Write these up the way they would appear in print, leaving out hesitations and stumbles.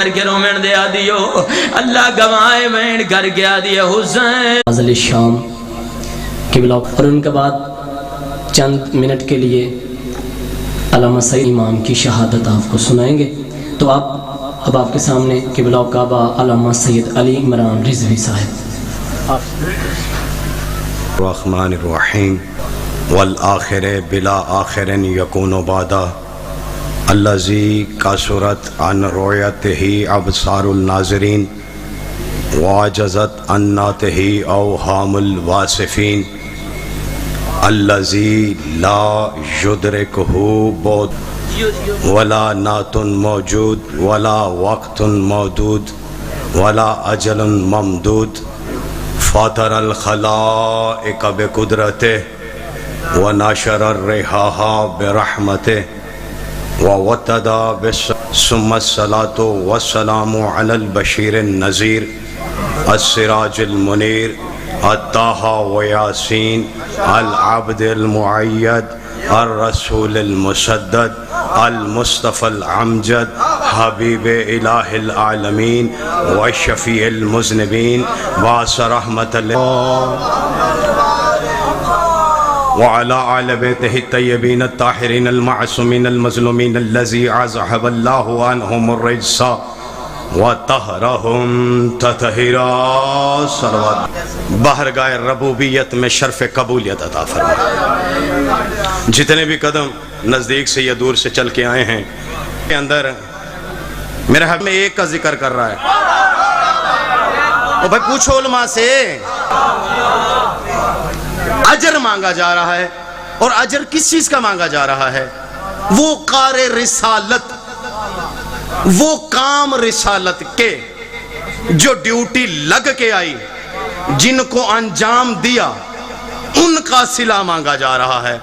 करके रोमन दे दियो अल्लाह गवाए मैं घर गया दिया हुसैन नाज़िल शाम किबला। और उनके बाद चंद मिनट के लिए अल्लामा सईद इमाम की शहादत आपको सुनाएंगे। तो आप अब आपके सामने किबला काबा अल्लामा सैयद अली इमरान रिजवी साहब। रहमानिर रहीम वल आखिर बिला आखिरन यकूनु बादा अल्लज़ी कासुरत अन रोयत ही अबसारुल नाज़रीन वाजज़त अन्नात ही अवहामुल वासिफ़ीन अल्लज़ी ला युदरिकुहु बौद वला नातुन मौजूद वला वक्तुन मौदूद वला अजलुन ममदूद फ़ातरल खलाइक बिक़ुदरतिह व नशरर रिहाहा बिरहमतिह व वतदा बिस्सलातु वस्सलामु अलल बशीरिन नज़ीर अस्सिराजिल मुनीर अत्ताहा व यासीन अल अब्दिल मुअय्यद अर रसूलिल मुसद्दद अल मुस्तफ़ल अमजद हबीब इलाहिल आलमीन व शफ़ीइल मुज़निबीन व रहमतल वअला आले बैतिहि तय्यबीन अत्ताहिरीन अल-मअसूमीन अल-मज़लूमीन अल्लज़ी अज़हबल्लाहु अन्हुमुर रिज्सा व तहरहुम ततहीरा। सलवात बाहरगाह रबूबियत में शर्फ़ कबूलियत अता फरमा। जितने भी कदम नज़दीक से या दूर से चल के आए हैं के अंदर मेरे हक में एक का जिक्र कर रहा है। ओ भाई पूछो उलमा से, अजर मांगा जा रहा है और अजर किस चीज का मांगा जा रहा है? वो कारे रिसालत, वो काम रिसालत के जो ड्यूटी लग के आई, जिनको अंजाम दिया, उनका सिला मांगा जा रहा है।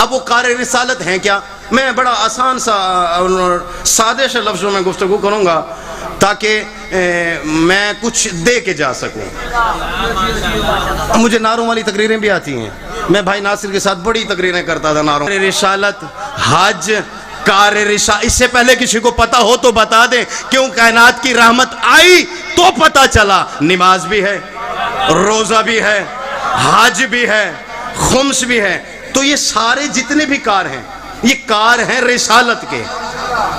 अब वो कारे रिसालत हैं क्या? मैं बड़ा आसान सा सादे से लफ्जों में गुफ्तगू करूंगा ताकि मैं कुछ दे के जा सकूं। मुझे नारों वाली तकरीरें भी आती हैं। मैं भाई नासिर के साथ बड़ी तकरीरें करता था नारों। रिसालत, हज, कार रिसा, इससे पहले किसी को पता हो तो बता दे। क्यों कायनात की रहमत आई तो पता चला। नमाज भी है, रोजा भी है, हज भी है, खुम्स भी है। तो ये सारे जितने भी कार हैं, ये कार हैं रिसालत के,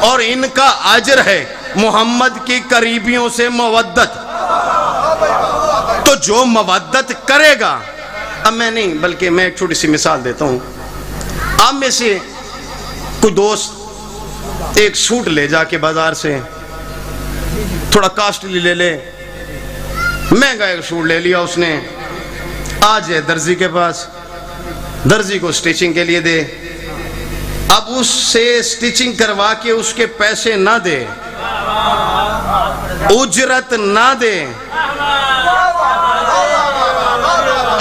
और इनका अजर है मोहम्मद की करीबियों से मवद्दत। तो जो मवद्दत करेगा, अब मैं नहीं बल्कि मैं एक छोटी सी मिसाल देता हूं। आप में से कोई दोस्त एक सूट ले जाके बाजार से थोड़ा कॉस्टली ले ले, महंगा एक सूट ले लिया उसने, आज है दर्जी के पास, दर्जी को स्टिचिंग के लिए दे। अब उससे स्टिचिंग करवा के उसके पैसे ना दे, उजरत ना दे,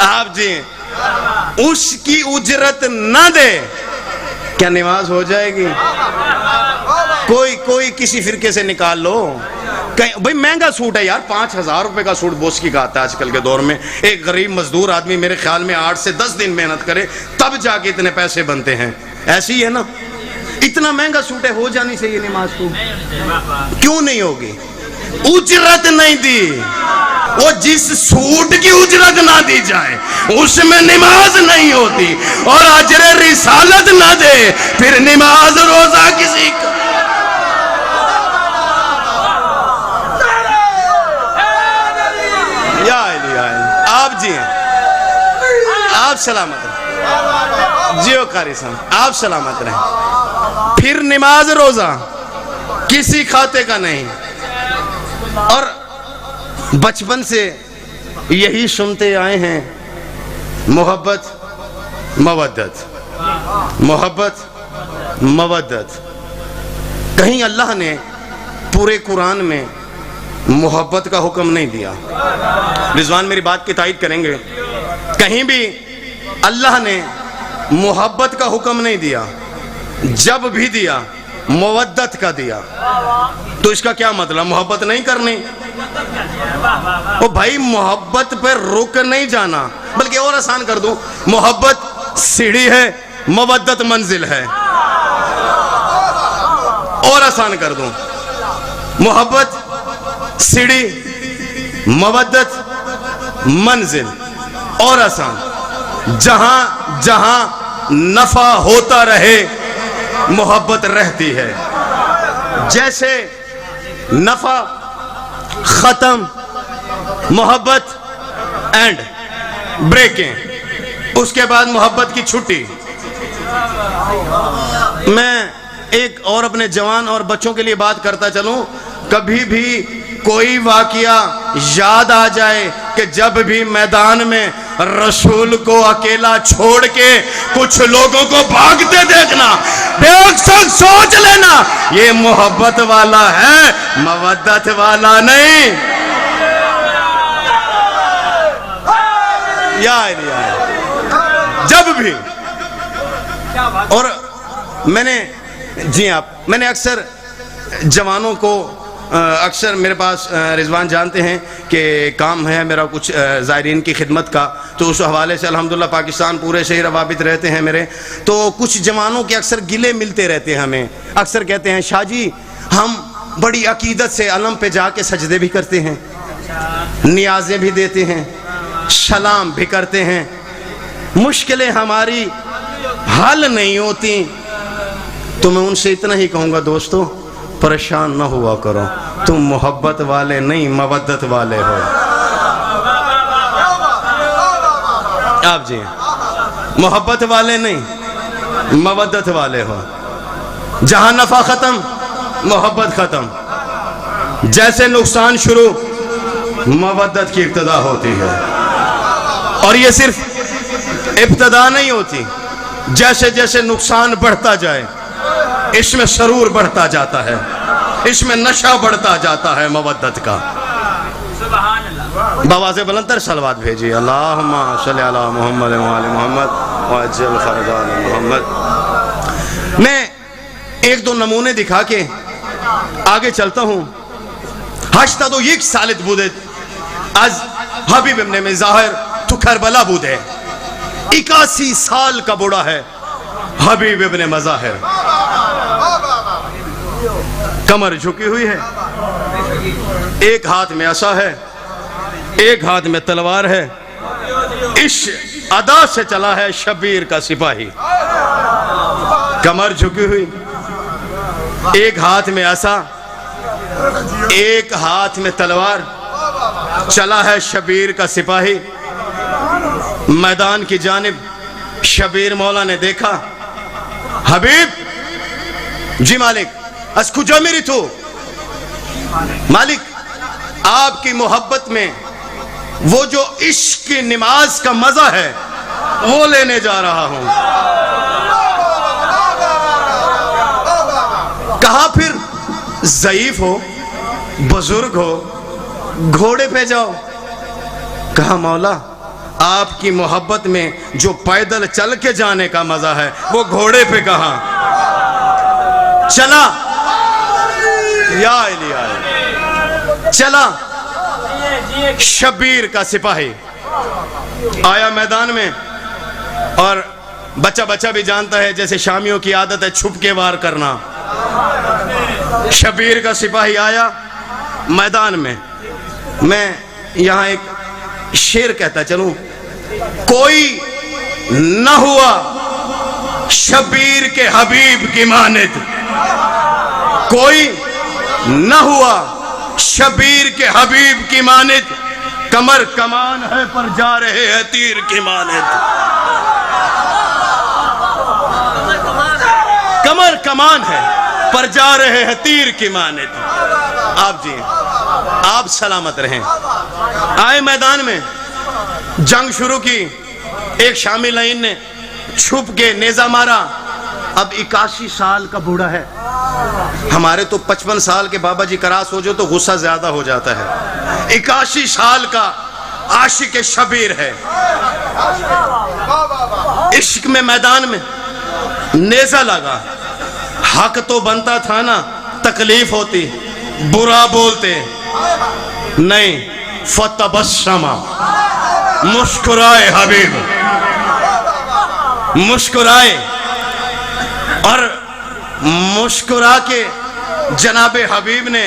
आप जी उसकी उजरत ना दे, क्या नमाज हो जाएगी? कोई किसी फिरके से निकाल लो। कहीं भाई महंगा सूट है यार, 5,000 रुपए का सूट बोस्की का आता है आजकल के दौर में। एक गरीब मजदूर आदमी मेरे ख्याल में 8 से 10 दिन मेहनत करे तब जाके इतने पैसे बनते हैं। ऐसी ही है ना, इतना महंगा सूट है, हो जानी चाहिए नमाज को, क्यों नहीं होगी? उजरत नहीं दी, वो जिस सूट की उजरत ना दी जाए उसमें नमाज नहीं होती, और अजर रिसालत ना दे फिर नमाज रोजा किसी का। आप जी आप सलामत रहें, जियो कारी साहब आप सलामत रहें। फिर नमाज रोजा किसी खाते का नहीं। और बचपन से यही सुनते आए हैं, मोहब्बत मवद्दत, मोहब्बत मवद्दत। कहीं अल्लाह ने पूरे कुरान में मोहब्बत का हुक्म नहीं दिया। रिजवान मेरी बात की तायीद करेंगे, कहीं भी अल्लाह ने मोहब्बत का हुक्म नहीं दिया। जब भी दिया मवद्दत का दिया। तो इसका क्या मतलब? मोहब्बत नहीं करनी। ओ भाई मोहब्बत पर रुक नहीं जाना, बल्कि और आसान कर दूं, मोहब्बत सीढ़ी है, मवद्दत मंजिल है। और आसान कर दूं, मोहब्बत सीढ़ी, मवद्दत मंजिल और आसान। जहां जहां नफा होता रहे मोहब्बत रहती है। जैसे नफा खत्म, मोहब्बत एंड, ब्रेकें, उसके बाद मोहब्बत की छुट्टी। मैं एक और अपने जवान और बच्चों के लिए बात करता चलूं, कभी भी कोई वाकया याद आ जाए कि जब भी मैदान में रसूल को अकेला छोड़ के कुछ लोगों को भागते देखना, बेअक्सर सोच लेना ये मोहब्बत वाला है, मवद्दत वाला नहीं। यार जब भी, और मैंने अक्सर जवानों को, अक्सर मेरे पास रिजवान जानते हैं कि काम है मेरा कुछ ज़ायरीन की खिदमत का, तो उस हवाले से अल्हम्दुलिल्लाह पाकिस्तान पूरे से ही रवाबित रहते हैं मेरे। तो कुछ जवानों के अक्सर गिले मिलते रहते हैं हमें, अक्सर कहते हैं शाह जी हम बड़ी अकीदत से अलम पे जाके सजदे भी करते हैं, नियाज़ें भी देते हैं, सलाम भी करते हैं, मुश्किलें हमारी हल नहीं होती। तो मैं उनसे इतना ही कहूँगा दोस्तों, परेशान न हुआ करो, तुम मोहब्बत वाले नहीं मवद्दत वाले हो। आप जी मोहब्बत वाले नहीं मवद्दत वाले हो। जहां नफा खत्म मोहब्बत खत्म। जैसे नुकसान शुरू मवद्दत की इब्तिदा होती है, और ये सिर्फ इब्तिदा नहीं होती, जैसे जैसे नुकसान बढ़ता जाए इसमें सरूर बढ़ता जाता है, इसमें नशा बढ़ता जाता है मवद्दत का। बवाज़े बुलंदर सलवात भेजिए, अल्लाहुम्मा सल्ली अला मुहम्मद व आले मुहम्मद व अज्जल फरजान मुहम्मद। मैं एक दो नमूने दिखा के आगे चलता हूँ। हश्ता तो एक सालिद बुदे आज हबीब इब्ने मज़ाहिर तो करबला बुदे, 81 साल का बूढ़ा है हबीब इब्ने मज़ाहिर, कमर झुकी हुई है, एक हाथ में असा है, एक हाथ में तलवार है, इस अदा से चला है शबीर का सिपाही। कमर झुकी हुई, एक हाथ में असा, एक हाथ में तलवार, चला है शबीर का सिपाही। मैदान की जानिब शबीर मौला ने देखा, हबीब जी मालिक अस्कुजा मेरी तो मालिक, आपकी मोहब्बत में वो जो इश्क की नमाज का मजा है वो लेने जा रहा हूं। कहा फिर ज़ईफ हो, बुजुर्ग हो, घोड़े पे जाओ। कहा मौला आपकी मोहब्बत में जो पैदल चल के जाने का मजा है वो घोड़े पे कहां चला। या चला शबीर का सिपाही आया मैदान में, और बच्चा बच्चा भी जानता है जैसे शामियों की आदत है छुप के वार करना। शबीर का सिपाही आया मैदान में। मैं यहां एक शेर कहता चलूं, कोई न हुआ शबीर के हबीब की मानिद, कोई न हुआ शबीर के हबीब की मानिद, कमर कमान है पर जा रहे हैं तीर की मानिद। कमर कमान है पर जा रहे हैं तीर की मानिद। आप जी आप सलामत रहें। आए मैदान में, जंग शुरू की। एक शामी लाइन ने छुप के नेजा मारा। अब 81 साल का बूढ़ा है, हमारे तो 55 साल के बाबा जी करास हो जो तो गुस्सा ज्यादा हो जाता है। 81 साल का आशिक शबीर है, इश्क में मैदान में नेजा लगा। हक तो बनता था ना, तकलीफ होती, बुरा बोलते नहीं। फतबस्समा, मुस्कुराए हबीब, मुस्कुराए, और मुस्कुरा के जनाबे हबीब ने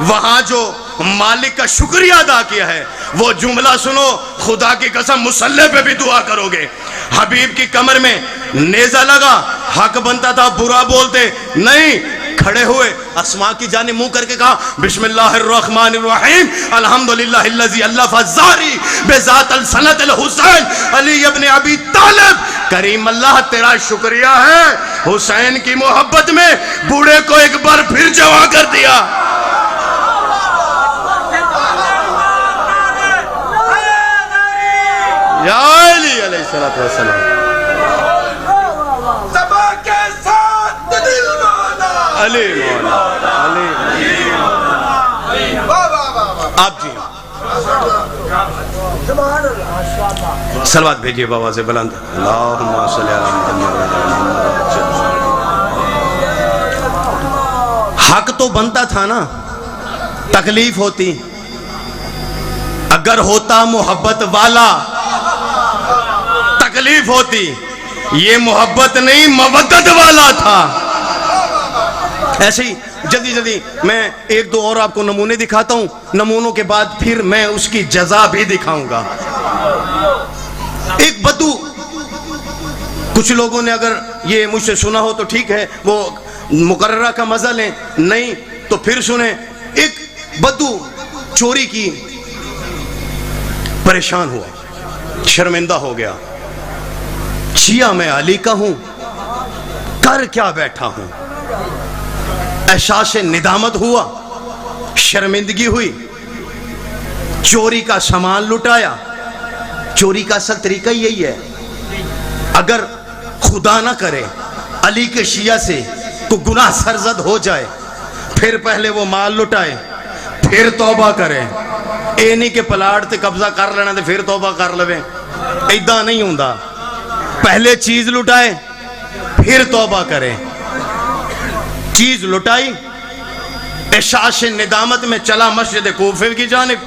वहां जो मालिक का शुक्रिया अदा किया है वो जुमला सुनो, खुदा की कसम मुसल्ले पे भी दुआ करोगे। हबीब की कमर में नेजा लगा, हक बनता था बुरा बोलते नहीं, खड़े हुए अस्मा की जाने मुंह करके कहा बिस्मिल्लाहिर्रहमानिर्रहीम अल्हम्दुलिल्लाहिल्लज़ी अल्लफ़ ज़ारी बिज़ातिल सनतिल हुसैन अली इब्न अबी तालिब। करीम अल्लाह तेरा शुक्रिया है, हुसैन की मोहब्बत में बूढ़े को एक बार फिर जवां कर दिया। या अली अलैहिस्सलातु वस्सलाम अली मौला अली। आप जी सलवात भेजिए बाबा से बुलंद। अल्लाहुम्मा सल्ली अला मुहम्मद। हक तो बनता था ना, तकलीफ होती, अगर होता मोहब्बत वाला तकलीफ होती, ये मोहब्बत नहीं मवद्दत वाला था। ऐसे ही जल्दी जल्दी मैं एक दो और आपको नमूने दिखाता हूं, नमूनों के बाद फिर मैं उसकी जजा भी दिखाऊंगा। एक बद्दू, कुछ लोगों ने अगर ये मुझसे सुना हो तो ठीक है, वो मुकर्ररा का मजा लें, नहीं तो फिर सुने। एक बद्दू चोरी की, परेशान हुआ, शर्मिंदा हो गया, छिया मैं अली का हूं, कर क्या बैठा हूं। एहसास निदामत हुआ, शर्मिंदगी हुई, चोरी का सामान लुटाया। चोरी का असल तरीका यही है, अगर खुदा ना करे अली के शिया से तो गुनाह सरजद हो जाए, फिर पहले वो माल लुटाए, फिर तौबा करे। ए नहीं कि पलाट ते कब्जा कर लेना ते फिर तौबा कर लवे, ऐदा नहीं होंदा। पहले चीज लुटाए फिर तौबा करे। चीज लुटाई, एहसास निदामत में चला मस्जिद कूफे की जानिब।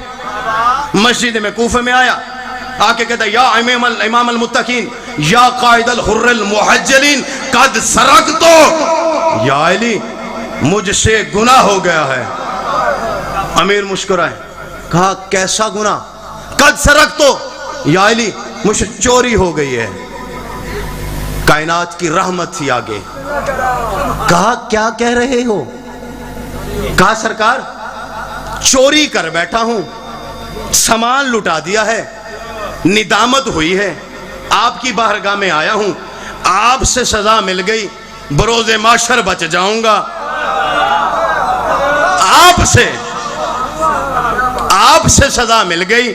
मस्जिद में कूफे में आया, आके कहता या इमाम अल मुत्तकीन या कायदल हुर्रल मुहज्जलीन कद सरक तो या अली मुझसे गुनाह हो गया है। अमीर मुस्कुराए, कहा कैसा गुनाह? कद सरक तो या अली मुझसे चोरी हो गई है। कायनात की रहमत थी आगे। कहा क्या कह रहे हो? कहा सरकार चोरी कर बैठा हूं, सामान लुटा दिया है, निदामत हुई है, आपकी बारगाह में आया हूं, आपसे सजा मिल गई, बरोज़े माशर बच जाऊंगा। आपसे सजा मिल गई,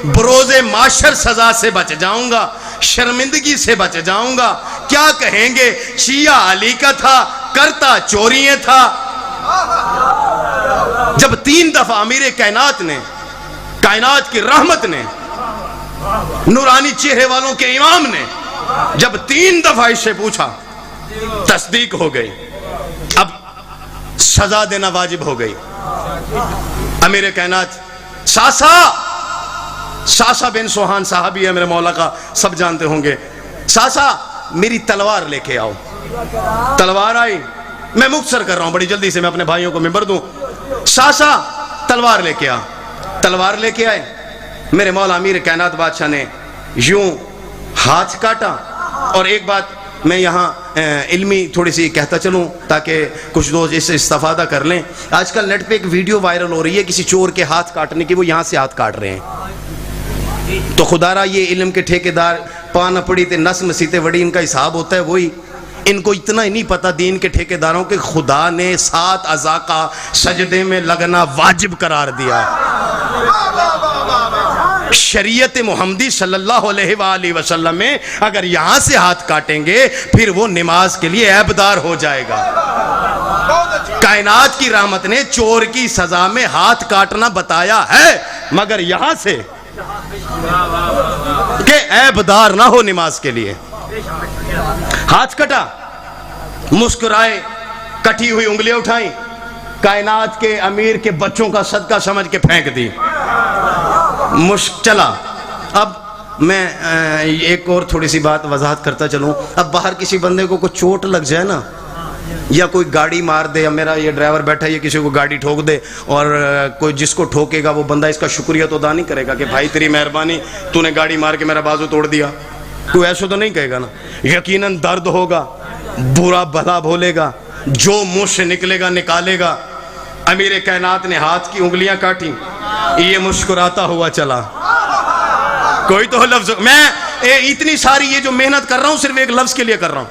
बरोज़े माशर सजा से बच जाऊंगा, शर्मिंदगी से बच जाऊंगा। क्या कहेंगे शिया अली का था, करता चोरियां था। जब 3 दफा अमीर कायनात ने, कायनात की रहमत ने, नूरानी चेहरे वालों के इमाम ने जब 3 दफा इससे पूछा, तस्दीक हो गई, अब सजा देना वाजिब हो गई। अमीर कायनात सासा बिन सोहान साहबी है मेरे मौला का, सब जानते होंगे। सासा मेरी तलवार लेके आओ। तलवार आई, मैं मुख्तसर कर रहा हूं बड़ी जल्दी से, मैं अपने भाइयों को मिंबर दूं। सासा तलवार लेके आ। तलवार लेके आए, मेरे मौला अमीर कायनात बादशाह ने यूं हाथ काटा। और एक बात मैं यहाँ इल्मी थोड़ी सी कहता चलूँ ताकि कुछ लोग इससे इस्तेफादा कर लें। आजकल नेट पे एक वीडियो वायरल हो रही है किसी चोर के हाथ काटने की, वो यहाँ से हाथ काट रहे हैं। तो खुदारा ये इल्म के ठेकेदार पाना पड़ी ते नस मसीते वड़ी, इनका हिसाब होता है वही। इनको इतना ही नहीं पता दीन के ठेकेदारों के खुदा ने 7 अज़ा का सजदे में लगना वाजिब करार दिया। शरीयत मुहम्मदी सल्लल्लाहु अलैहि वसल्लम में अगर यहां से हाथ काटेंगे फिर वो नमाज के लिए ऐबदार हो जाएगा। कायनात की रहमत ने चोर की सजा में हाथ काटना बताया है, मगर यहां से के ऐबदार ना हो नमाज के लिए। हाथ कटा, मुस्कुराए, कटी हुई उंगलियां उठाई, कायनात के अमीर के बच्चों का सदका समझ के फेंक दी। चला। अब मैं एक और थोड़ी सी बात वजाहत करता चलूं। अब बाहर किसी बंदे को कुछ चोट लग जाए ना, या कोई गाड़ी मार दे, या मेरा ये ड्राइवर बैठा है ये किसी को गाड़ी ठोक दे, और कोई जिसको ठोकेगा वो बंदा इसका शुक्रिया तो अदा नहीं करेगा कि भाई तेरी मेहरबानी, तूने गाड़ी मार के मेरा बाजू तोड़ दिया। कोई ऐसा तो नहीं कहेगा ना। यकीनन दर्द होगा, बुरा भला बोलेगा, जो मुंह से निकलेगा निकालेगा। अमीर कायनात ने हाथ की उंगलियां काटी, ये मुस्कुराता हुआ चला। कोई तो लफ्ज, मैं इतनी सारी ये जो मेहनत कर रहा हूं सिर्फ एक लफ्ज के लिए कर रहा हूं,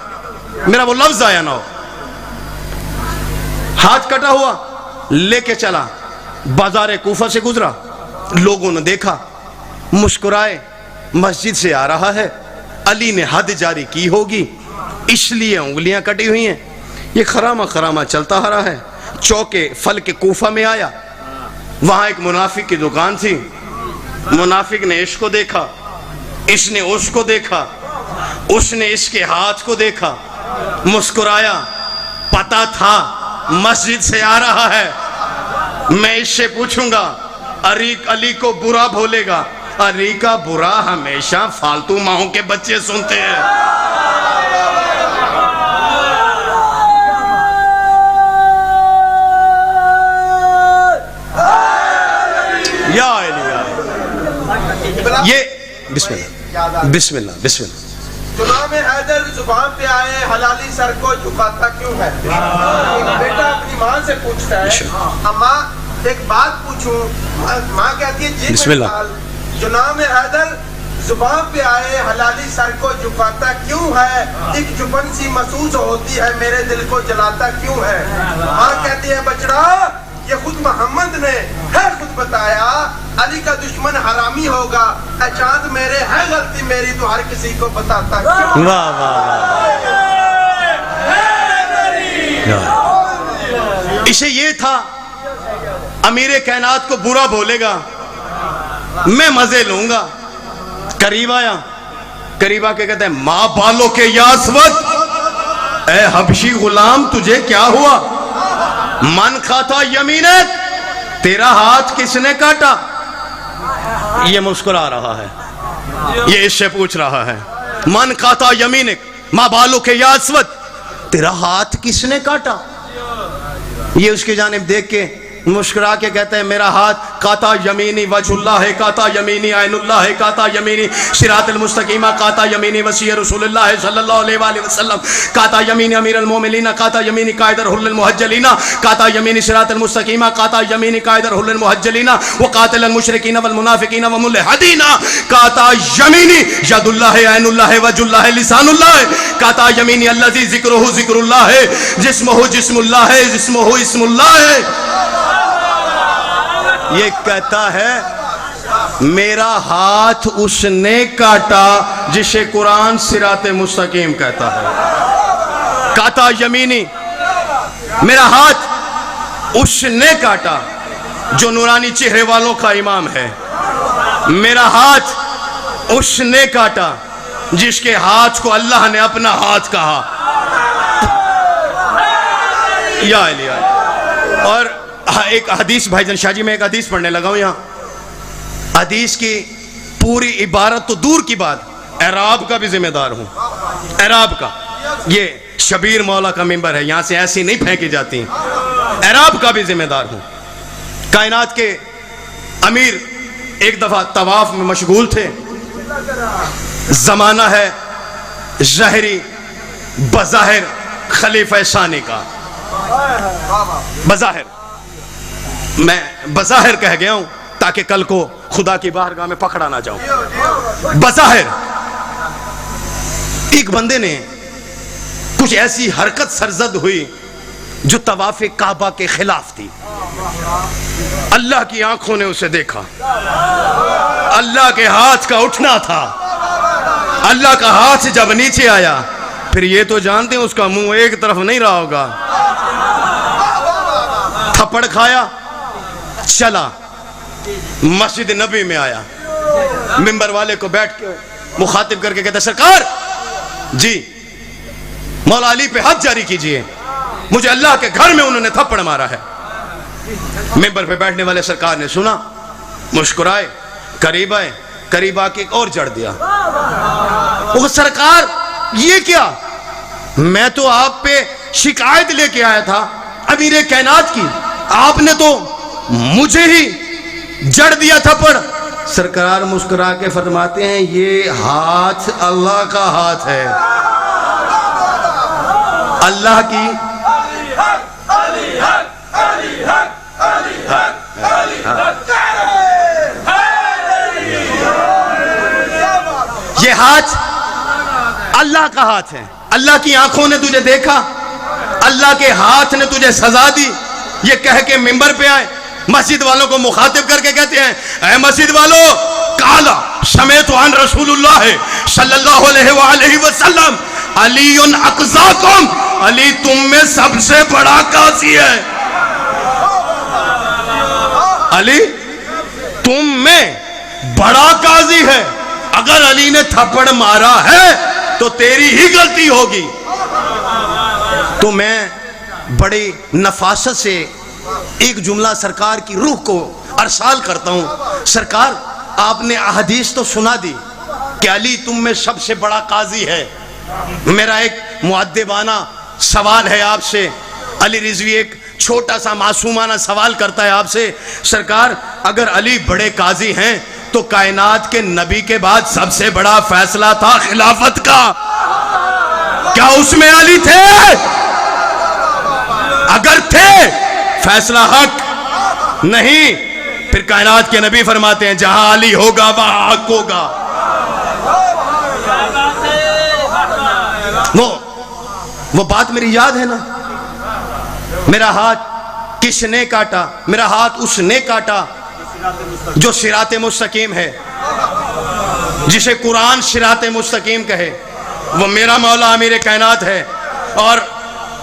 मेरा वो लफ्ज आया ना हो। हाथ कटा हुआ लेके चला, बाजार कूफा से गुजरा, लोगों ने देखा, मुस्कुराए, मस्जिद से आ रहा है, अली ने हद जारी की होगी इसलिए उंगलियां कटी हुई हैं। ये खरामा खरामा चलता आ रहा है। चौके फल के कूफा में आया, वहां एक मुनाफिक की दुकान थी। मुनाफिक ने इसको देखा, इसने उसको देखा, उसने इसके हाथ को देखा, मुस्कुराया। पता था मस्जिद से आ रहा है, मैं इससे पूछूंगा, अली को बुरा बोलेगा। अली का बुरा हमेशा फालतू माहों के बच्चे सुनते हैं। या ये बिस्मिल्लाह बिस्मिल्लाह बिस्मिल्लाह। जुनाब हैदर जुबान पे आए, हलाली सर को झुकाता क्यों है? बेटा अपनी माँ से पूछता है, अम्मा एक बात पूछूं? माँ कहती है जी बिस्मिल्लाह। जुनाब हैदर जुबान पे आए, हलाली सर को झुकाता क्यों है? एक जुबन सी महसूस होती है, मेरे दिल को जलाता क्यों है? माँ कहती है बचड़ा, ये खुद मोहम्मद ने है खुद बताया, अली का दुश्मन हरामी होगा। चांद मेरे है गलती मेरी तो हर किसी को बताता क्यों? वाह वाह। इसे ये था अमीर कायनात को बुरा बोलेगा, मैं मजे लूंगा। करीब आया, करीब आके कहते हैं, माँ बालों के यासवत, ए हबशी गुलाम तुझे क्या हुआ? मन खाता यमीनक, तेरा हाथ किसने काटा? ये मुस्कुरा रहा है, ये इससे पूछ रहा है, मन खाता यमीनक माँ बालों के यासवत, तेरा हाथ किसने काटा? ये उसकी जानिब देख के मुस्कुरा के कहते हैं, मेरा हाथ काता यमीनी वजहुल्लाह है, काता यमीनी आइनुल्लाह है, काता यमीनी सिरातुल मुस्तकीमा, काता यमीनी वसी रसूलुल्लाह सल्लल्लाहु अलैहि वसल्लम, काता यमीनी अमीरुल मोमिनीन, काता यमीनी कायदर हुल्लुल मुहज्जलीना, काता यमीनी सिरातुल मुस्तकीमा, काता यमीनी कायदर हुल्लुल मुहज्जलीना व कातिलुल मुशरिकीन वल मुनाफिकीन व मुलहदीना, काता यमीनी यदुल्लाह आइनुल्लाह वजहुल्लाह लिसानुल्लाह, काता यमीनी अल्लज़ी ज़िक्रुहु ज़िक्रुल्लाह, जिस्मुहु जिस्मुल्लाह, जिस्मुहु इस्मुल्लाह। ये कहता है, मेरा हाथ उसने काटा जिसे कुरान सिराते मुस्तकीम कहता है। काता यमीनी, मेरा हाथ उसने काटा जो नूरानी चेहरे वालों का इमाम है। मेरा हाथ उसने काटा जिसके हाथ को अल्लाह ने अपना हाथ कहा। या और एक हदीस, भाईजान शाह जी, मैं एक हदीस पढ़ने लगा हूं यहाँ। हदीस की पूरी इबारत तो दूर की बात, एराब का भी जिम्मेदार हूं। एराब का, ये शबीर मौला का मिंबर है, यहां से ऐसी नहीं फेंकी जाती। एराब का भी जिम्मेदार हूं। कायनात के अमीर एक दफा तवाफ में मशगूल थे। जमाना है ज़ाहिरी बज़ाहिर खलीफा सानी का। बज़ाहिर, मैं बज़ाहिर कह गया हूं ताकि कल को खुदा की बारगाह में पकड़ा ना जाऊं। बज़ाहिर एक बंदे ने कुछ ऐसी हरकत सरजद हुई जो तवाफ़े काबा के खिलाफ थी। अल्लाह की आंखों ने उसे देखा, अल्लाह के हाथ का उठना था। अल्लाह का हाथ जब नीचे आया, फिर ये तो जानते हैं उसका मुंह एक तरफ नहीं रहा होगा। थप्पड़ खाया, चला मस्जिद नबी में आया, मिंबर वाले को बैठ के मुखातिब करके कहता, सरकार जी मौला अली पे हद जारी कीजिए, मुझे अल्लाह के घर में उन्होंने थप्पड़ मारा है। मिंबर पे बैठने वाले सरकार ने सुना, मुस्कुराए, करीब आए, करीब आके और जड़ दिया। वो सरकार ये क्या, मैं तो आप पे शिकायत लेके आया था अमीर कायनात की, आपने तो मुझे ही जड़ दिया थप्पड़। सरकार मुस्कुरा के फरमाते हैं ये हाथ अल्लाह का हाथ है, अल्लाह की। ये हाथ अल्लाह का हाथ है, अल्लाह की आंखों ने तुझे देखा, अल्लाह के हाथ ने तुझे सजा दी। ये कह के मिंबर पे आए, मस्जिद वालों को मुखातिब करके कहते हैं, ऐ मस्जिद वालों, काला समेत अन रसूलुल्लाह सल्लल्लाहु अलैहि वसल्लम अलीउन अक़ज़ाकुम, अली तुम में सबसे बड़ा काजी है। अली तुम में बड़ा काजी है, अगर अली ने थप्पड़ मारा है तो तेरी ही गलती होगी। तो मैं बड़ी नफासत से एक जुमला सरकार की रूह को अरसाल करता हूं। सरकार, आपने अहदीस तो सुना दी कि अली तुम में सबसे बड़ा काजी है। मेरा एक मुअद्दिबाना सवाल है आपसे। अली रिजवी एक छोटा सा मासूमाना सवाल करता है आपसे, सरकार अगर अली बड़े काजी हैं तो कायनात के नबी के बाद सबसे बड़ा फैसला था खिलाफत का, क्या उसमें अली थे? अगर थे, फैसला हक नहीं, फिर कायनात के नबी फरमाते हैं जहां अली होगा वहां हक होगा। वो बात मेरी याद है ना, मेरा हाथ किसने काटा? मेरा हाथ उसने काटा जो सिराते मुस्तकीम है, जिसे कुरान सिराते मुस्तकीम कहे, वो मेरा मौला अमीर कायनात है। और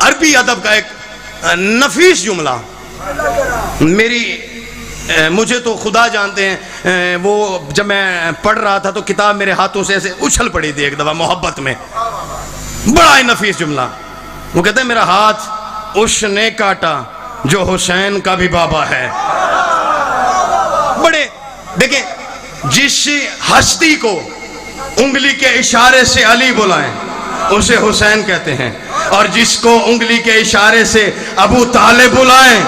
अरबी अदब का एक नफीस जुमला, मुझे तो खुदा जानते हैं, वो जब मैं पढ़ रहा था तो किताब मेरे हाथों से ऐसे उछल पड़ी थी एक दफा मोहब्बत में, बड़ा ही नफीस जुमला। वो कहते हैं मेरा हाथ उसने काटा जो हुसैन का भी बाबा है। बड़े देखें, जिस हस्ती को उंगली के इशारे से अली बुलाएं उसे हुसैन कहते हैं, और जिसको उंगली के इशारे से अबू तालिब बुलाएं,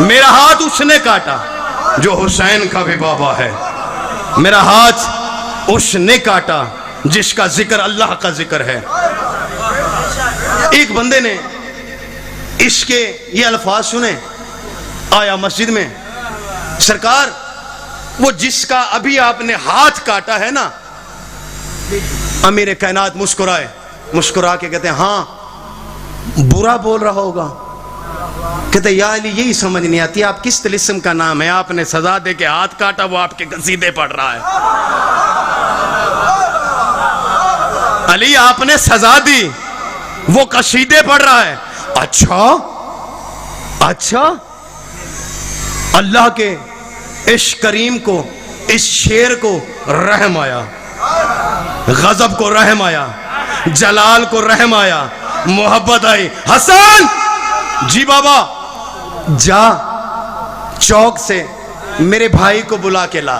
मेरा हाथ उसने काटा जो हुसैन का भी बाबा है। मेरा हाथ उसने काटा जिसका जिक्र अल्लाह का जिक्र है। एक बंदे ने इसके ये अल्फाज सुने, आया मस्जिद में, सरकार वो जिसका अभी आपने हाथ काटा है ना, अमीर कायनात मुस्कुराए, मुस्कुरा के कहते हैं हाँ बुरा बोल रहा होगा। कहते या अली यही समझ नहीं आती आप किस तिलिस्म का नाम है, आपने सजा दे के हाथ काटा, वो आपके कसीदे पढ़ रहा है। अली आपने सजा दी, वो कसीदे पढ़ रहा है। अच्छा अल्लाह के इस करीम को, इस शेर को रहम आया, गजब को रहम आया, जलाल को रहम आया, मोहब्बत आई। हसन जी बाबा जा चौक से मेरे भाई को बुला के ला।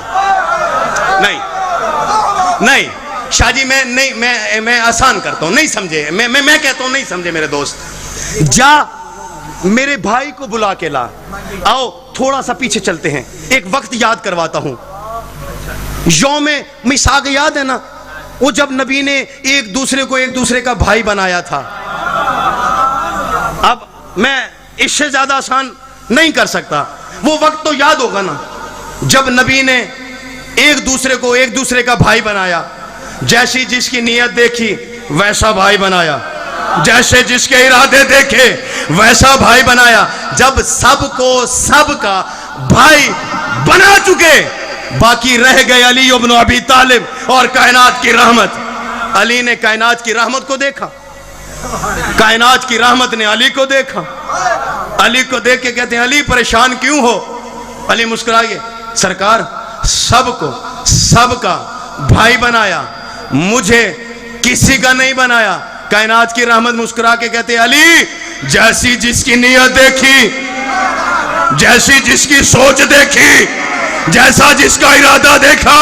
नहीं शाहजी, मैं नहीं, मैं आसान करता हूं, नहीं समझे, मैं कहता हूं नहीं समझे मेरे दोस्त। जा मेरे भाई को बुला के ला। आओ थोड़ा सा पीछे चलते हैं, एक वक्त याद करवाता हूं। यौमे मिसाक याद है ना, वो जब नबी ने एक दूसरे को एक दूसरे का भाई बनाया था। अब मैं इससे ज्यादा आसान नहीं कर सकता। वो वक्त तो याद होगा ना जब नबी ने एक दूसरे को एक दूसरे का भाई बनाया, जैसी जिसकी नीयत देखी वैसा भाई बनाया, जैसे जिसके इरादे देखे वैसा भाई बनाया। जब सबको सबका भाई बना चुके, बाकी रह गए अली इब्न अबी तालिब और कायनात की रहमत। अली ने कायनात की रहमत को देखा, कायनात की रहमत ने अली को देखा। अली को देख के कहते हैं अली परेशान क्यों हो? अली मुस्कुराइए, सरकार सबको सबका भाई बनाया, मुझे किसी का नहीं बनाया। कायनात की रहमत मुस्कुरा के कहते हैं अली जैसी जिसकी नीयत देखी, जैसी जिसकी सोच देखी, जैसा जिसका इरादा देखा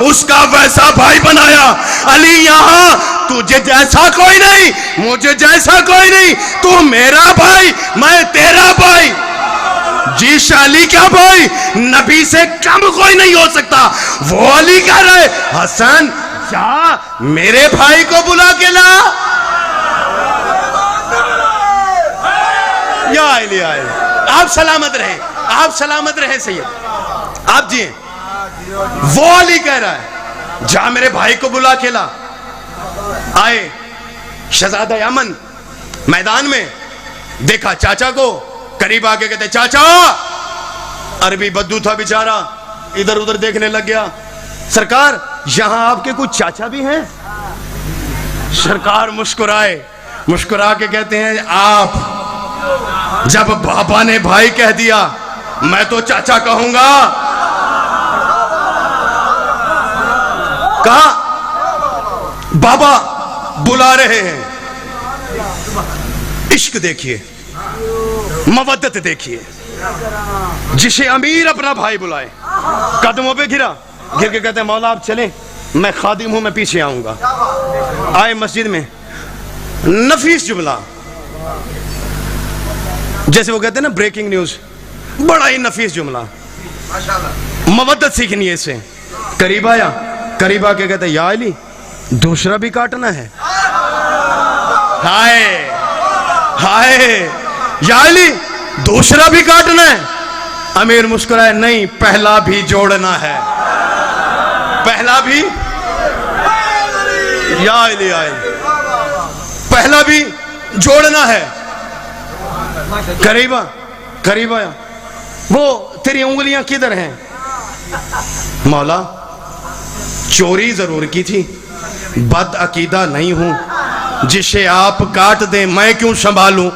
उसका वैसा भाई बनाया। अली यहां तुझे जैसा कोई नहीं, मुझे जैसा कोई नहीं, तू मेरा भाई, मैं तेरा भाई। जी शाली क्या भाई, नबी से कम कोई नहीं हो सकता। वो अली कह रहे हसन जा मेरे भाई को बुला के ला। या अली आप सलामत रहे, आप सलामत रहे सैयद, आप जी। वो अली कह रहा है जा मेरे भाई को बुला के ला। आए शहजादा यमन मैदान में, देखा चाचा को, करीब आके कहते चाचा। अरबी बद्दू था बेचारा, इधर उधर देखने लग गया। सरकार यहां आपके कुछ चाचा भी हैं? सरकार मुस्कुराए, मुस्कुरा के कहते हैं आप जब बाबा ने भाई कह दिया मैं तो चाचा कहूंगा। कहा बाबा बुला रहे हैं। इश्क देखिए, मवद्दत देखिए, जिसे अमीर अपना भाई बुलाए, कदमों पे गिरा, गिर के कहते हैं मौला आप चलें, मैं खादिम हूं, मैं पीछे आऊंगा। आए मस्जिद में, नफीस जुमला, जैसे वो कहते हैं ना ब्रेकिंग न्यूज, बड़ा ही नफीस जुमला, मवद्दत सीखनी है इससे। करीब आया, करीब आके कहते या अली दूसरा भी काटना है। हाय हाय या अली दूसरा भी काटना है। अमीर मुस्कुराए, नहीं पहला भी जोड़ना है, पहला भी। या अली आए, पहला भी जोड़ना है। करीबा करीब आया, वो तेरी उंगलियां किधर हैं? मौला चोरी जरूर की थी, बद अकीदा नहीं हूं, जिसे आप काट दें मैं क्यों संभालूं।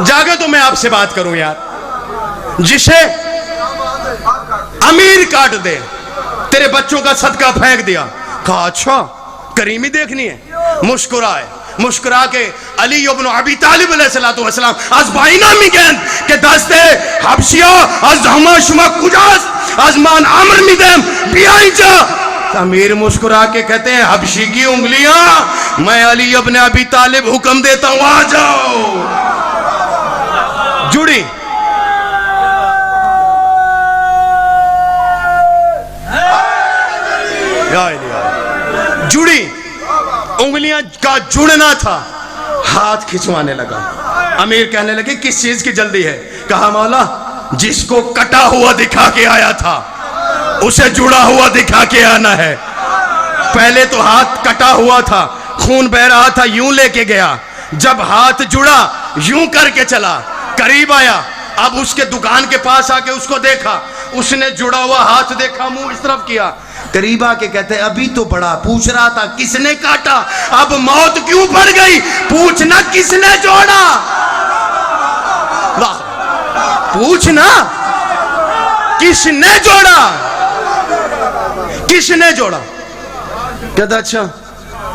जागे तो मैं आपसे बात करूं यार। जिसे अमीर काट दे, तेरे बच्चों का सदका फेंक दिया। कहा अच्छा करीमी देखनी है। मुस्कुराए, मुस्कुरा के अली इब्न अबी तालिब अलैहिस्सलातु वस्सलाम आज बाइना मिगेन के दस्ते हबशिया आज हमा शुमा कुजास आजमान अमर मिदेम बियाइजा। अमीर मुस्कुरा के कहते हैं हबशी की उंगलियां, मैं अली इब्न अबी तालिब हुक्म देता हूं आ जाओ। जुड़ी जुड़ी उंगलियां का जुड़ना था, हाथ खिंचवाने लगा। अमीर कहने लगे किस चीज की जल्दी है? कहा मौला जिसको कटा हुआ दिखा के आया था उसे जुड़ा हुआ दिखा के आना है। पहले तो हाथ कटा हुआ था, खून बह रहा था, यूं लेके गया, जब हाथ जुड़ा यूं करके चला, करीब आया, अब उसके दुकान के पास आके उसको देखा, उसने जुड़ा हुआ हाथ देखा, मुंह इस तरफ किया, करीब आके कहते अभी तो बड़ा पूछ रहा था किसने काटा, अब मौत क्यों पड़ गई, पूछना किसने जोड़ा। वाह, पूछना किसने जोड़ा, किसने जोड़ा। कहता अच्छा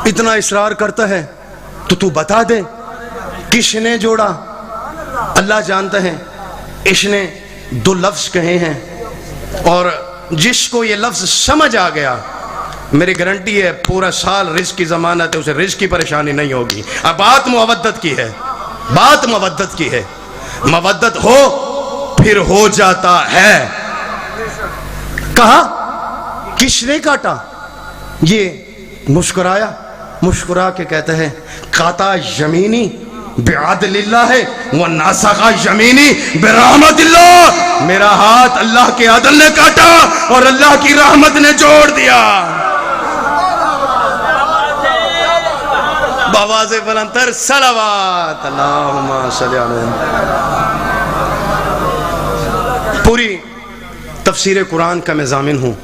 इतना इसरार करता है तो तू बता दे किसने जोड़ा। अल्लाह जानता है। इसने दो लफ्ज कहे हैं और जिसको ये लफ्ज समझ आ गया, मेरी गारंटी है पूरा साल रिस्क की जमानत है, उसे रिस्क की परेशानी नहीं होगी। अब बात मवद्दत की है, बात मवद्दत की है। मवद्दत हो फिर हो जाता है। कहा किसने काटा? ये मुस्कुराया, मुस्कुरा के कहते हैं काता यमीनी बिअदलिल्लाह है व नासगा यमीनी बिरहमतिल्लाह। मेरा हाथ अल्लाह के अदल ने काटा और अल्लाह की रहमत ने जोड़ दिया। बावाज़े बुलंदतर सलावत अल्लाहुम्मा सल्ली अलैहि। पूरी तफसीर कुरान का मैं ज़ामिन हूँ।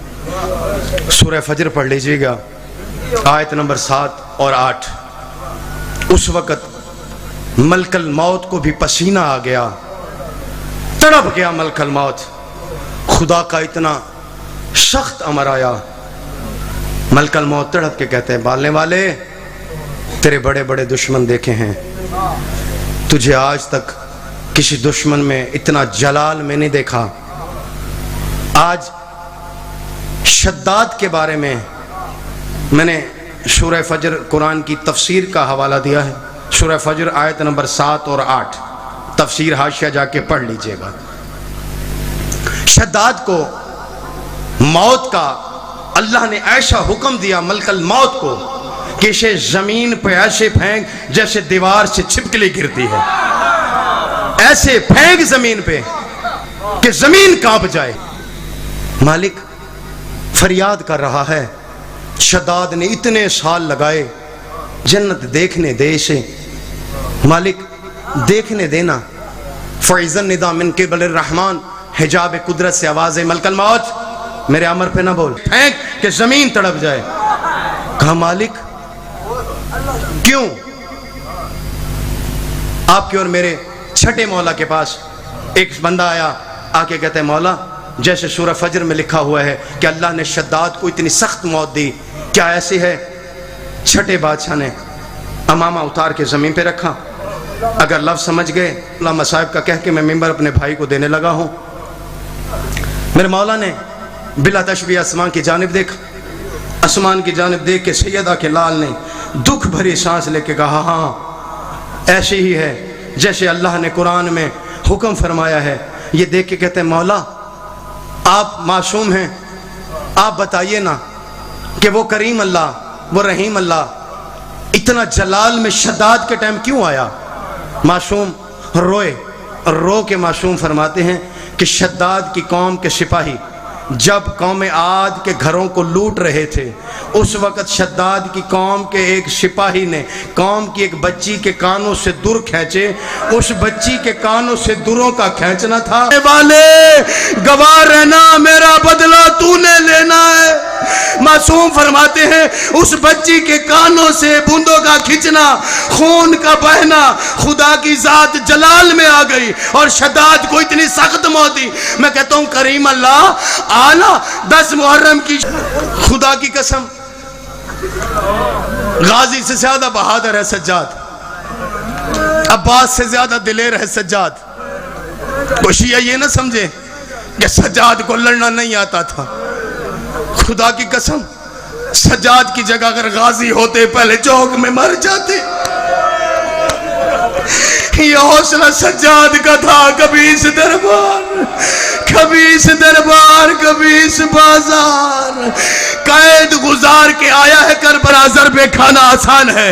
सूरह फजर पढ़ लीजिएगा, आयत नंबर 7 और 8। उस वक़्त मलकल मौत को भी पसीना आ गया, तड़प गया मलकल मौत। खुदा का इतना सख्त अमर आया, मलकल मौत तड़प के कहते हैं बालने वाले तेरे बड़े बड़े दुश्मन देखे हैं, तुझे आज तक किसी दुश्मन में इतना जलाल में नहीं देखा। आज शद्दाद के बारे में मैंने सूरह फजर कुरान की तफसीर का हवाला दिया है। सूरह फजर आयत नंबर 7 और 8 तफसीर हाशिया जाके पढ़ लीजिएगा। शद्दाद को मौत का अल्लाह ने ऐसा हुक्म दिया मलकल मौत को कि इसे जमीन पे ऐसे फेंक जैसे दीवार से छिपकली गिरती है, ऐसे फेंक जमीन पे कि जमीन कांप जाए। मालिक फरियाद कर रहा है, शद्दाद ने इतने साल लगाए जन्नत देखने दे इसे, मालिक देखने देना। फैज़न निदा मिन क़िबल रहमान, हिजाब कुदरत से आवाज़ मलकल मौत मेरे अमर पे ना बोल, फेंक के जमीन तड़प जाए। कहा मालिक क्यों? आपके और मेरे छठे मौला के पास एक बंदा आया, आके कहते हैं मौला जैसे सूरह फजर में लिखा हुआ है कि अल्लाह ने शद्दाद को इतनी सख्त मौत दी, क्या ऐसी है? छठे बादशाह ने अमामा उतार के जमीन पे रखा। अगर लफ्ज़ समझ गए अल्लाह साहब का कह के मैं मिंबर अपने भाई को देने लगा हूं। मेरे मौला ने बिला तशबीह आसमान की जानिब देखा। आसमान की जानिब देख के सैयदा के लाल ने दुख भरी सांस लेके कहा, हाँ ऐसी ही है जैसे अल्लाह ने कुरान में हुक्म फरमाया है। ये देख के कहते हैं मौला आप मासूम हैं, आप बताइए ना कि वो करीम अल्लाह, वो रहीम अल्लाह इतना जलाल में शद्दाद के टाइम क्यों आया? मासूम रोए, रो के मासूम फरमाते हैं कि शद्दाद की कौम के सिपाही जब कौम आद के घरों को लूट रहे थे, उस वक़्त शद्दाद की कौम के एक सिपाही ने कौम की एक बच्ची के कानों से दुर खींचे। उस बच्ची के कानों से दुरों का खींचना था। वाले गवाह रहना, मेरा बदला तूने लेना है। मासूम फरमाते हैं उस बच्ची के कानों से बूंदों का खींचना, खून का बहना, खुदा की जात जलाल में आ गई और शद्दाद को इतनी सख्त मौत दी। मैं कहता हूँ करीम अल्लाह आला 10 मुहर्रम की खुदा की कसम, गाजी से ज्यादा बहादुर है सज्जाद, अब्बास से ज्यादा दिलेर है सज्जाद। तो शिया ये ना समझे कि सज्जाद को लड़ना नहीं आता था। खुदा की कसम सज्जाद की जगह अगर गाजी होते पहले चौक में मर जाते। ये हौसला सज्जाद का था। कभी इस दरबार, कभी इस दरबार, कभी इस बाजार, कैद गुजार के आया है करबला। ज़रबे खाना आसान है,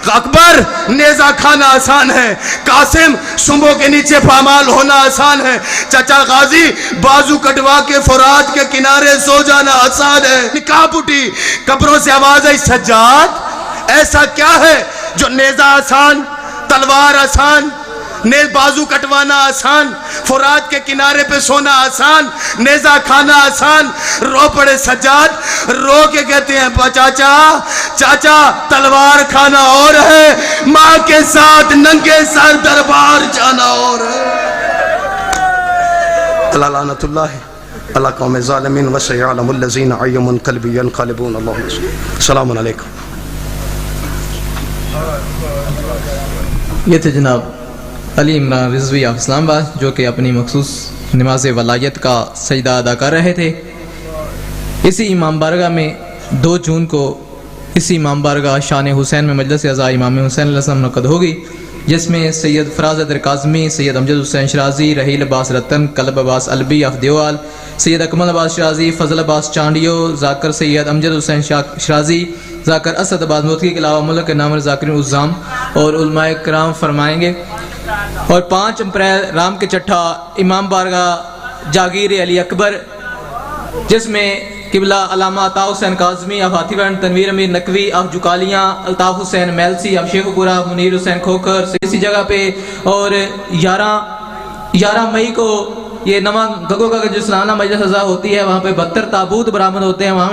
अकबर नेजा खाना आसान है, कासिम सुबह के नीचे पामाल होना आसान है, चाचा गाजी बाजू कटवा के फुरात के किनारे सो जाना आसान है। निकाब उठी, कब्रों से आवाज आई सज्जाद ऐसा क्या है जो नेजा आसान, तलवार आसान, ने बाजू कटवाना आसान, फुरात के किनारे पे सोना आसान, नेजा खाना आसान। रो पड़े सज्जाद, रो के कहते हैं चाचा चाचा तलवार खाना और है, माँ के साथ नंगे सर दरबार जाना और है। अल्लाह लानतुल्लाह अला कौम ज़ालिमीन व सयअलमुल लज़ीना अय्युमुन क़ल्बी यनक़लिबून। अस्सलामु अलैकुम। ये थे जनाब अली इमरान रिजवी ऑफ इस्लामाबाद, जो कि अपनी मखसूस नमाज वलायत का सजदा अदा कर रहे थे। इसी इमाम बारगाह में 2 जून को इसी इमाम बारगाह शान हुसैन में मजलिस अज़ा इमाम हुसैन अलैहिस्सलाम मुनक़्क़द होगी, जिसमें सैयद फराज अदर काज़मी, सैयद अमजद हुसैन शराजी, रहील अब्बास रतन, कलब अब्बास अलबी ऑफ देवाल, सैयद अकमल अब्बास शराजी, फजल अब्बास चांडियो, जाकर सैयद अमजद हुसैन शराजी, जाकर असद अब्बास मोतकी के अलावा मुल्क के नामर जाकिर उज़्ज़ाम और उलमाए कराम फरमाएंगे। और 5 अप्रैल राम के चट्ठा इमाम बारगाह जागीर अली अकबर, जिसमें किबला अलामा अता हुसैन काज़मी ऑफ हाथीवंड, तनवीर अमीर नकवी ऑफ जुकालियाँ, अल्ताफ़ हुसैन मैलसी ऑफ शेखपुरा, मुनीर हुसैन खोखर इसी जगह पे। और 11 मई को ये नवा गगो का जो सालाना मजलिस अज़ा होती है, वहाँ पे 72 ताबूत बरामद होते हैं। वहाँ